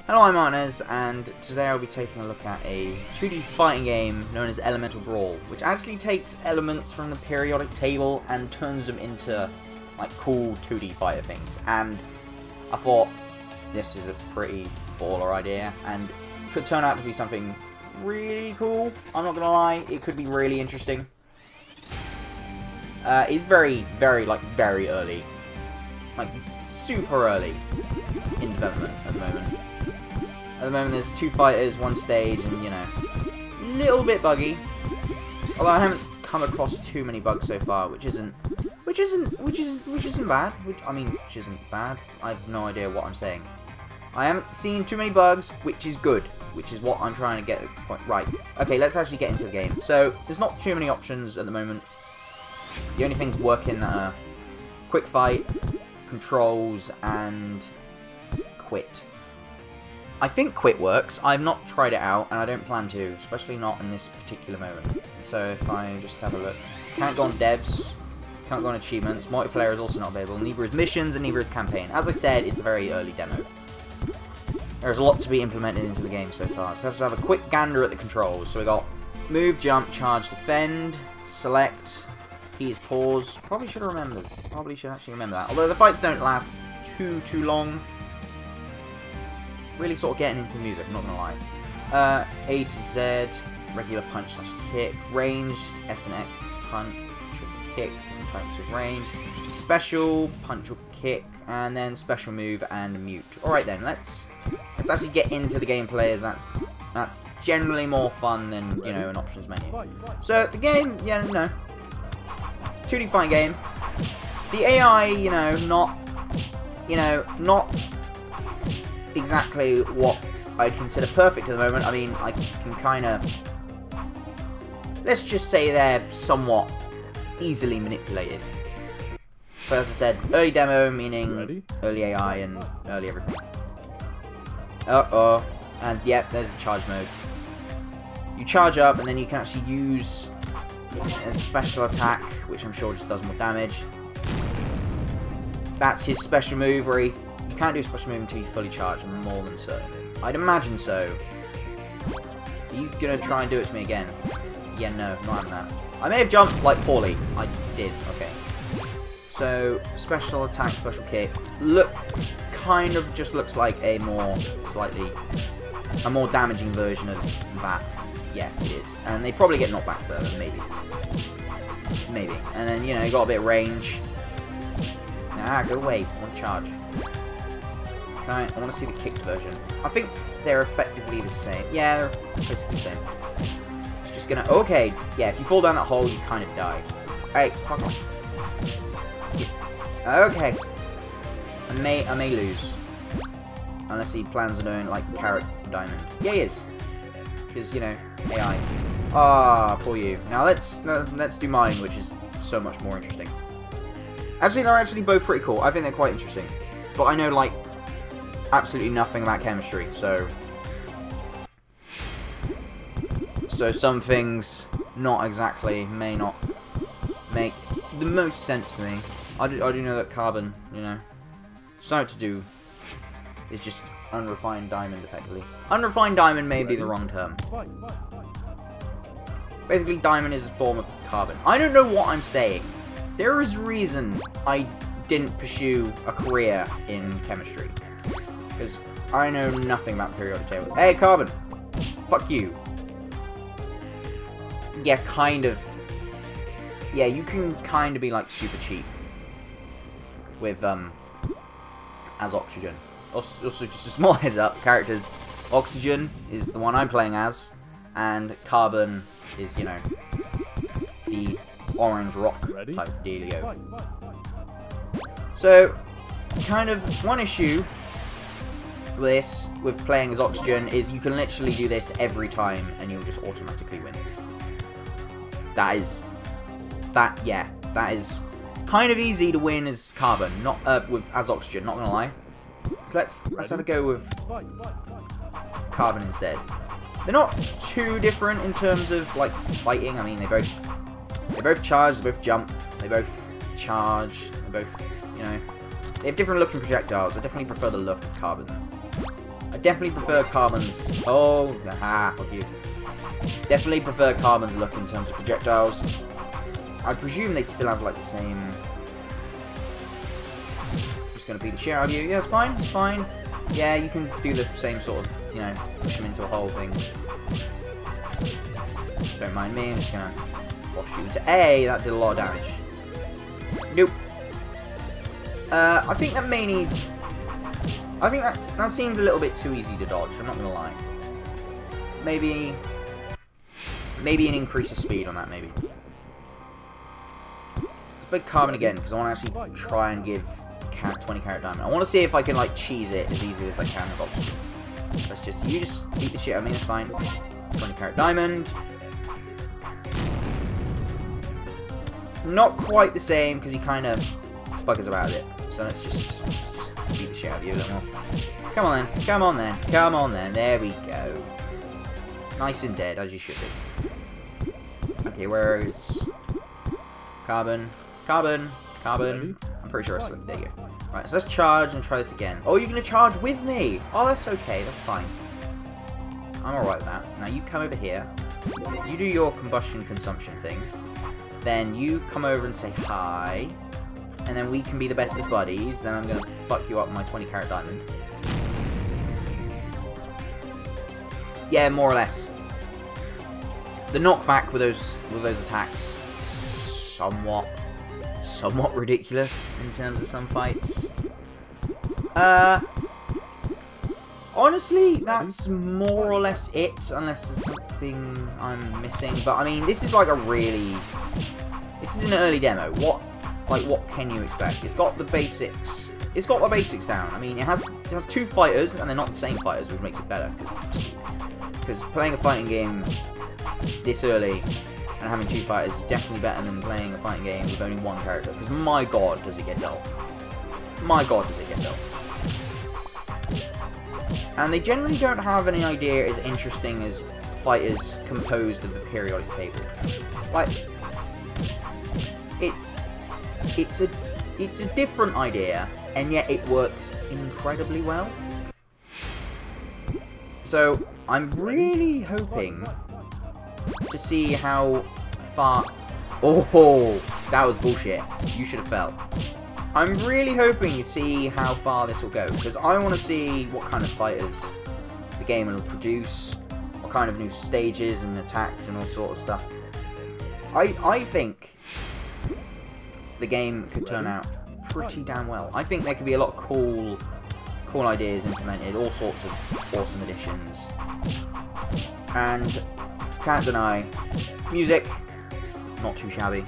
Hello, I'm Martinez, and today I'll be taking a look at a 2D fighting game known as Elemental Brawl, which actually takes elements from the periodic table and turns them into, like, cool 2D fighter things. And I thought, this is a pretty baller idea, and could turn out to be something really cool. I'm not gonna lie, it could be really interesting. It's very early. Like, super early in development at the moment. At the moment, there's 2 fighters, 1 stage, and you know, a little bit buggy. Although I haven't come across too many bugs so far, which isn't bad. Which isn't bad. I have no idea what I'm saying. I haven't seen too many bugs, which is good. Which is what I'm trying to get right. Okay, let's actually get into the game. So there's not too many options at the moment. The only things working that are quick fight, controls, and quit. I think quit works. I've not tried it out, and I don't plan to, especially not in this particular moment. So if I just have a look, can't go on devs, can't go on achievements. Multiplayer is also not available. Neither is missions, and neither is campaign. As I said, it's a very early demo. There's a lot to be implemented into the game so far. So let's have a quick gander at the controls. So we got move, jump, charge, defend, select. Key is pause. Probably should have remembered. Probably should actually remember that. Although the fights don't last too long. Really sort of getting into the music, I'm not gonna lie. A to Z, regular punch slash kick, ranged, S and X punch or kick, different types of range, special, punch or kick, and then special move and mute. Alright then, let's actually get into the gameplay, as that's generally more fun than, you know, an options menu. So the game, yeah, no. 2D fighting game. The AI, not exactly what I'd consider perfect at the moment. I mean, I can kind of, let's just say they're somewhat easily manipulated. But as I said, early demo, meaning early AI and early everything. Uh-oh. And yep, there's a charge mode. You charge up, and then you can actually use a special attack, which I'm sure just does more damage. That's his special move, where you can't do a special move until you fully charge, I'm more than certain. I'd imagine so. Are you gonna try and do it to me again? Yeah, no, not having that. I may have jumped, like, poorly. I did, okay. So, special attack, special kick. Kind of just looks like a more damaging version of that. Yeah, it is. And they probably get knocked back further, maybe. Maybe. And then, you got a bit of range. Nah, go away. I want to charge. I want to see the kicked version. I think they're effectively the same. Yeah, they're basically the same. It's just gonna... Okay, yeah, if you fall down that hole, you kind of die. Hey, fuck off. Yeah. Okay. I may lose. Unless he plans on doing, like, carrot diamond. Yeah, he is. Because, AI. Ah, poor you. Now let's do mine, which is so much more interesting. Actually, they're actually both pretty cool. I think they're quite interesting. But I know, like, absolutely nothing about chemistry, so some things may not make the most sense to me. I do know that carbon, something to do is just unrefined diamond, effectively. Unrefined diamond may be the wrong term. Basically, diamond is a form of carbon. I don't know what I'm saying. There is reason I didn't pursue a career in chemistry. Because I know nothing about periodic table. Hey, carbon! Fuck you. Yeah, kind of. Yeah, you can kind of be, like, super cheap. With, as oxygen. Also, just a small heads up, characters. Oxygen is the one I'm playing as. And carbon is, the orange rock type dealio. So, kind of, one issue with playing as oxygen is you can literally do this every time and you'll just automatically win. That is kind of easy to win as carbon, not as oxygen, not gonna lie. So let's have a go with carbon instead. They're not too different in terms of, like, fighting. I mean, they both charge, they both jump, they both charge, they both, they have different looking projectiles. I definitely prefer the look of carbon. I definitely prefer Carbon's... Oh, fuck you. Definitely prefer Carbon's look in terms of projectiles. I presume they'd still have, like, the same... Just gonna beat the shit out of you. Yeah, it's fine, it's fine. Yeah, you can do the same sort of, you know, push them into a hole thing. Don't mind me, I'm just gonna wash you into A. That did a lot of damage. Nope. I think that may need... I think that seems a little bit too easy to dodge, I'm not gonna lie. Maybe an increase of speed on that, maybe. Let's play Carbon again, because I want to actually try and give 20 carat diamond. I want to see if I can, like, cheese it as easily as I can with option. Let's just... You just beat the shit out of me, that's fine. 20 carat diamond. Not quite the same, because he kind of buggers about it. So let's just beat the shit out of you a little more. Come on then, come on then, come on then. There we go. Nice and dead, as you should be. Okay, where is... Carbon, Carbon, Carbon. I'm pretty sure I slipped. There you go. Right, so let's charge and try this again. Oh, you're going to charge with me! Oh, that's okay, that's fine. I'm alright with that. Now you come over here. You do your combustion consumption thing. Then you come over and say hi. And then we can be the best of buddies. Then I'm going to fuck you up with my 20 carat diamond. Yeah, more or less. The knockback with those attacks, somewhat ridiculous in terms of some fights. Honestly, that's more or less it, unless there's something I'm missing. But I mean, this is like this is an early demo. What can you expect? It's got the basics. It's got the basics down. I mean, it has 2 fighters, and they're not the same fighters, which makes it better. Because playing a fighting game this early and having 2 fighters is definitely better than playing a fighting game with only 1 character. Because my god, does it get dull. My god, does it get dull. And they generally don't have any idea as interesting as fighters composed of the periodic table. Like, it's a different idea, and yet it works incredibly well. So I'm really hoping to see how far... Oh, that was bullshit. You should have felt. I'm really hoping to see how far this will go, because I want to see what kind of fighters the game will produce, what kind of new stages and attacks and all sort of stuff. I think the game could turn out pretty damn well. I think there could be a lot of cool ideas implemented, all sorts of awesome additions. And can't deny, music, not too shabby.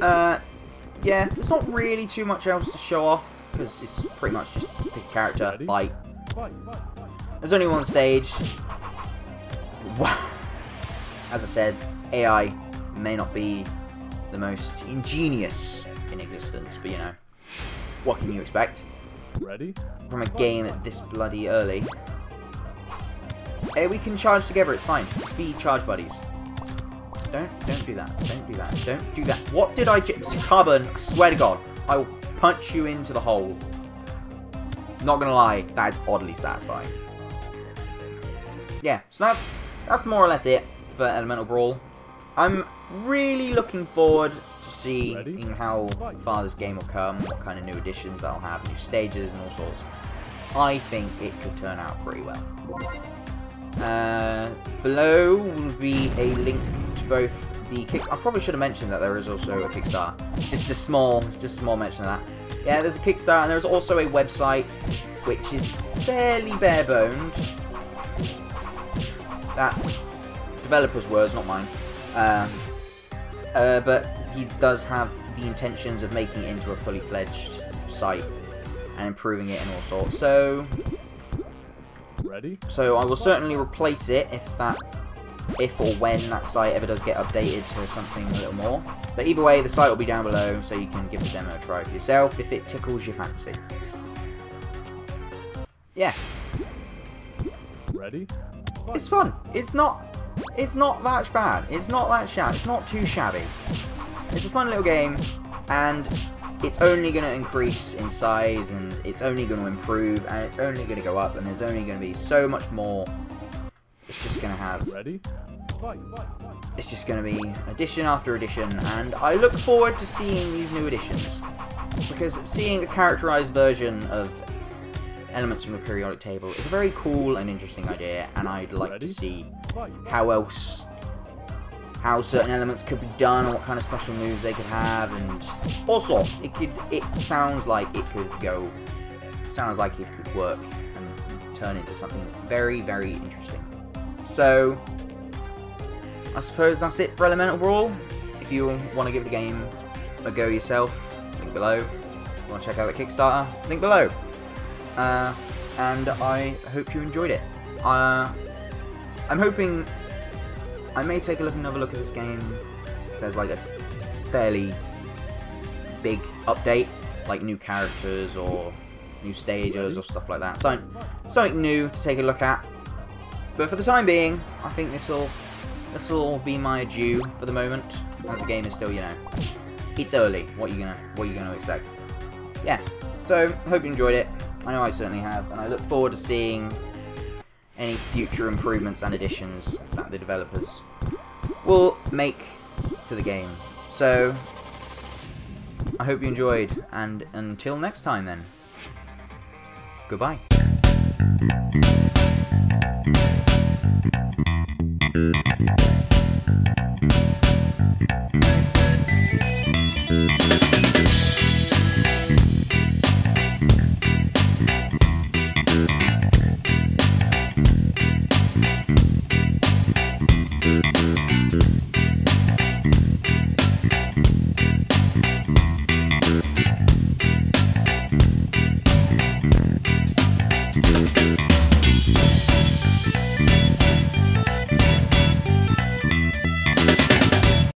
Yeah, there's not really too much else to show off, because it's pretty much just pick a character, fight. There's only 1 stage. As I said, AI may not be the most ingenious in existence, but you know, what can you expect? Ready? From a game this bloody early. Hey, we can charge together, it's fine. Speed charge buddies. Don't do that. Don't do that. Don't do that. What did I just... Carbon, I swear to God, I will punch you into the hole. Not gonna lie, that is oddly satisfying. Yeah, so that's more or less it for Elemental Brawl. I'm really looking forward to seeing how far this game will come, what kind of new additions that'll have, new stages and all sorts. I think it could turn out pretty well. Below will be a link to both the I probably should have mentioned that there is also a Kickstarter. Just a small mention of that. Yeah, there's a Kickstarter and there's also a website which is fairly bare-boned. That developer's words, not mine. But he does have the intentions of making it into a fully fledged site and improving it in all sorts. Ready? So I will certainly replace it if or when that site ever does get updated to something a little more. But either way, the site will be down below, so you can give the demo a try for yourself if it tickles your fancy. Yeah. Ready? It's fun. It's not that bad. It's not that shabby. It's not too shabby. It's a fun little game, and it's only going to increase in size, and it's only going to improve, and it's only going to go up, and there's only going to be so much more. It's just going to have... Ready? Fight. It's just going to be addition after addition, and I look forward to seeing these new additions. Because seeing a characterized version of elements from the periodic table is a very cool and interesting idea, and I'd like to see how certain elements could be done, and what kind of special moves they could have, and all sorts. It sounds like it could go. Sounds like it could work and turn into something very, very interesting. So, I suppose that's it for Elemental Brawl. If you want to give the game a go yourself, link below. If you want to check out the Kickstarter, link below. And I hope you enjoyed it. I'm hoping I may take another look at this game. There's like a fairly big update, like new characters or new stages or stuff like that. Something new to take a look at. But for the time being, I think this'll be my adieu for the moment, as the game is still, you know, it's early. What are you gonna expect? Yeah. So I hope you enjoyed it. I know I certainly have, and I look forward to seeing any future improvements and additions that the developers will make to the game. So I hope you enjoyed, and until next time then, goodbye.